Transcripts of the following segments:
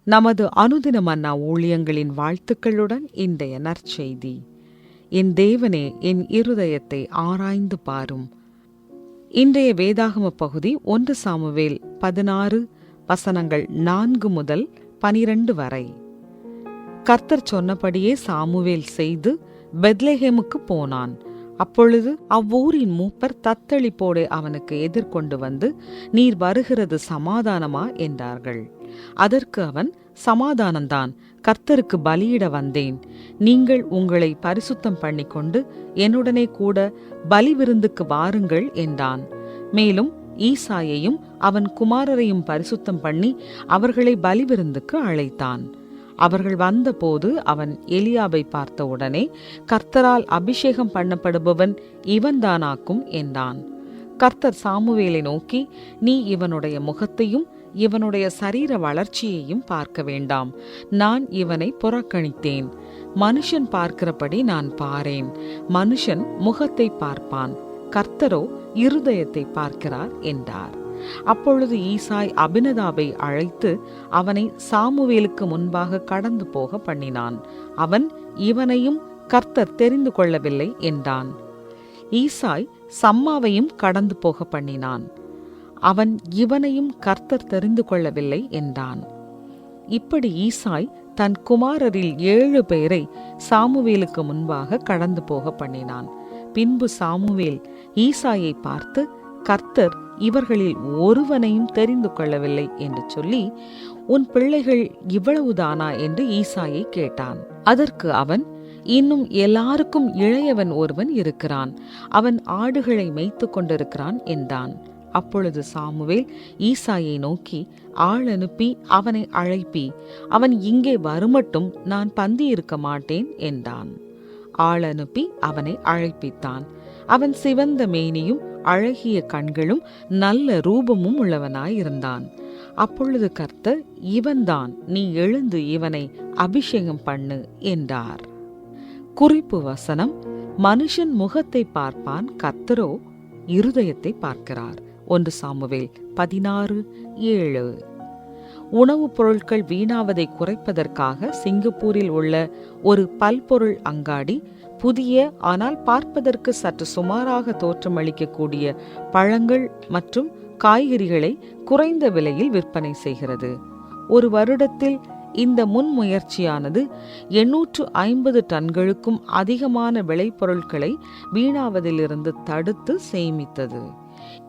நமது அனுதின மன்னா ஊழியங்களின் வாழ்த்துக்களுடன் இன்றைய நற்செய்தி. என் தேவனே, என் இருதயத்தை ஆராய்ந்து பாரும். இன்றைய வேதாகம பகுதி 1 சாமுவேல் 16 வசனங்கள் 4 முதல் 12 வரை. கர்த்தர் சொன்னபடியே சாமுவேல் செய்து பெத்லெகேமுக்கு போனான். அப்பொழுது அவ்வூரின் மூப்பர் தத்தளிப்போடு அவனுக்கு எதிர்கொண்டு வந்து, நீர் வருகிறது சமாதானமா என்றார்கள். அதற்கு அவன், சமாதானந்தான், கர்த்தருக்கு பலியிட வந்தேன். நீங்கள் உங்களை பரிசுத்தம் பண்ணிக்கொண்டு என்னுடனே கூட பலி விருந்துக்கு வாருங்கள் என்றான். மேலும் ஈசாயையும் அவன் குமாரரையும் பரிசுத்தம் பண்ணி அவர்களை பலி விருந்துக்கு அழைத்தான். அவர்கள் வந்தபோது அவன் எலியாபை பார்த்தவுடனே, கர்த்தரால் அபிஷேகம் பண்ணப்படுபவன் இவன்தானாக்கும் என்றான். கர்த்தர் சாமுவேலை நோக்கி, நீ இவனுடைய முகத்தையும் இவனுடைய சரீர வளர்ச்சியையும் பார்க்க வேண்டாம். நான் இவனை புறக்கணித்தேன். மனுஷன் பார்க்கிறபடி நான் பாரேன். மனுஷன் முகத்தை பார்ப்பான், கர்த்தரோ இருதயத்தை பார்க்கிறார் என்றார். அப்பொழுது ஈசாய் அபினதாபை அழைத்து அவனை சாமுவேலுக்கு முன்பாக கடந்து போக பண்ணினான். அவன், இவனையும் கர்த்தர் தெரிந்து கொள்ளவில்லை என்றான். ஈசாய் சம்மாவையும் கடந்து போக பண்ணினான். அவன், இவனையும் கர்த்தர் தெரிந்து கொள்ளவில்லை என்றான். இப்படி ஈசாய் தன் குமாரரில் 7 பேரை சாமுவேலுக்கு முன்பாக கடந்து போக பண்ணினான். பின்பு சாமுவேல் ஈசாயை பார்த்து, கர்த்தர் இவர்களில் ஒருவனையும் தெரிந்து கொள்ளவில்லை என்று சொல்லி, உன் பிள்ளைகள் இவ்வளவுதானா என்று ஈசாயை கேட்டான். அதற்கு அவன், இன்னும் எல்லாருக்கும் இளையவன் ஒருவன் இருக்கிறான். அவன் ஆடுகளை மேய்த்து கொண்டிருக்கிறான் என்றான். அப்பொழுது சாமுவேல் ஈசாயை நோக்கி, ஆள் அனுப்பி அவனை அழைப்பி. அவன் இங்கே வருமட்டும் நான் பந்தி இருக்க மாட்டேன் என்றான். ஆள் அனுப்பி அவனை அழைப்பித்தான். அவன் சிவந்த மேனியும் அழகிய கண்களும் நல்ல ரூபமும் உள்ளவனாயிருந்தான். அப்பொழுது கர்த்தர், இவன்தான், நீ எழுந்து இவனை அபிஷேகம் பண்ணு என்றார். குறிப்பு வசனம்: மனுஷன் முகத்தை பார்ப்பான், கர்த்தரோ இருதயத்தை பார்க்கிறார். 1 சாமுவேல் 16:7. உணவுப் பொருட்கள் வீணாவதை குறைப்பதற்காக சிங்கப்பூரில் உள்ள ஒரு பல்பொருள் அங்காடி புதிய, ஆனால் பார்ப்பதற்கு சற்று சுமாராக தோற்றமளிக்கக்கூடிய பழங்கள் மற்றும் காய்கறிகளை குறைந்த விலையில் விற்பனை செய்கிறது. ஒரு வருடத்தில் இந்த முன்முயற்சியானது 850 டன்களுக்கும் அதிகமான விளைபொருட்களை வீணாவதிலிருந்து தடுத்து சேமித்தது.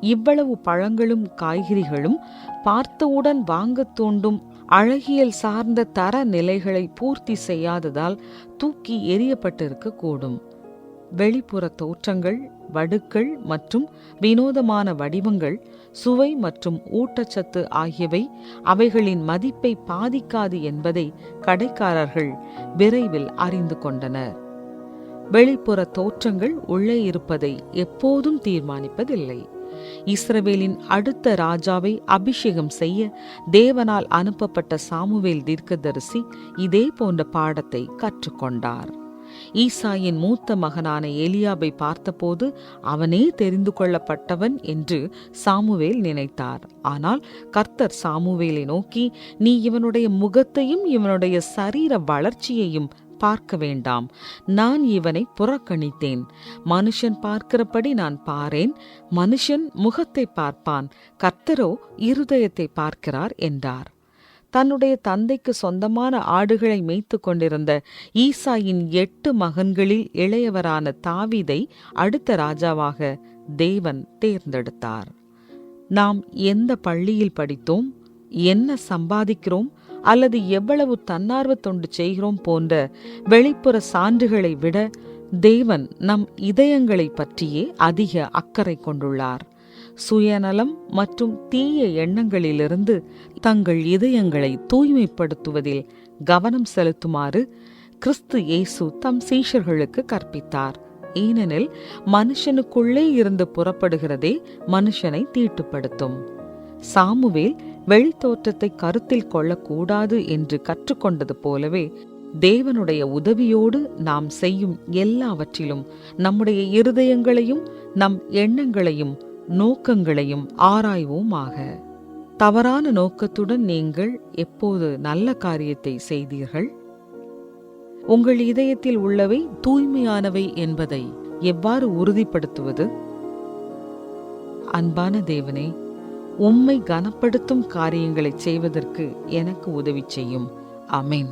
இவ்வளவு பழங்களும் காய்கறிகளும் பார்த்தவுடன் வாங்க தூண்டும் அழகியல் சார்ந்த தர நிலைகளை பூர்த்தி செய்யாததால் தூக்கி எறியப்பட்டிருக்க கூடும். வெளிப்புற தோற்றங்கள், வடுக்கள் மற்றும் வினோதமான வடிவங்கள், சுவை மற்றும் ஊட்டச்சத்து ஆகியவை அவைகளின் மதிப்பை பாதிக்காது என்பதை கடைக்காரர்கள் விரைவில் அறிந்து கொண்டனர். வெளிப்புற தோற்றங்கள் உள்ளே இருப்பதை எப்போதும் தீர்மானிப்பதில்லை. இஸ்ரவேலின் அடுத்த ராஜாவை அபிஷேகம் செய்ய தேவனால் அனுப்பப்பட்ட சாமுவேல் தீர்க்கதரிசி இதே போன்ற பாடத்தை கற்றுக்கொண்டார். ஈசாயின் மூத்த மகனான எலியாபை பார்த்தபோது அவனே தெரிந்து கொள்ளப்பட்டவன் என்று சாமுவேல் நினைத்தார். ஆனால் கர்த்தர் சாமுவேலை நோக்கி, நீ இவனுடைய முகத்தையும் இவனுடைய சரீர வளர்ச்சியையும் பார்க்க வேண்டாம். நான் இவனை புறக்கணித்தேன். மனுஷன் பார்க்கிறபடி நான் பாரேன். மனுஷன் முகத்தை பார்ப்பான், கர்த்தரோ இருதயத்தை பார்க்கிறார் என்றார். தன்னுடைய தந்தைக்கு சொந்தமான ஆடுகளை மேய்த்து கொண்டிருந்த ஈசாயின் 8 மகன்களில் இளையவரான தாவீதை அடுத்த ராஜாவாக தேவன் தேர்ந்தெடுத்தார். நாம் எந்த பள்ளியில் படித்தோம், என்ன சம்பாதிக்கிறோம் அல்லது எவ்வளவு தன்னார்வ தொண்டு செய்கிறோம் போன்ற வெளிப்புற சான்றுகளை விட தேவன் நம் இதயங்களை பற்றியே அதிக அக்கறை கொண்டுள்ளார். சுயநலம் மற்றும் தீய எண்ணங்களிலிருந்து தங்கள் இதயங்களை தூய்மைப்படுத்துவதில் கவனம் செலுத்துமாறு கிறிஸ்து இயேசு தம் சீஷர்களுக்கு கற்பித்தார். ஏனெனில் மனுஷனுக்குள்ளே இருந்து புறப்படுகிறதே மனுஷனை தீட்டுப்படுத்தும். சாமுவேல் வெளித்தோற்றத்தை கருத்தில் கொள்ளக்கூடாது என்று கற்றுக்கொண்டது போலவே தேவனுடைய உதவியோடு நாம் செய்யும் எல்லாவற்றிலும் நம்முடைய இருதயங்களையும் நம் எண்ணங்களையும் நோக்கங்களையும் ஆராய்வோமாக. தவறான நோக்கத்துடன் நீங்கள் எப்போது நல்ல காரியத்தை செய்தீர்கள்? உங்கள் இதயத்தில் உள்ளவை தூய்மையானவை என்பதை எவ்வாறு உறுதிப்படுத்துவது? அன்பான தேவனே, உம்மை கனப்படுத்தும் காரியங்களை செய்வதற்கு எனக்கு உதவி செய்யும். ஆமென்.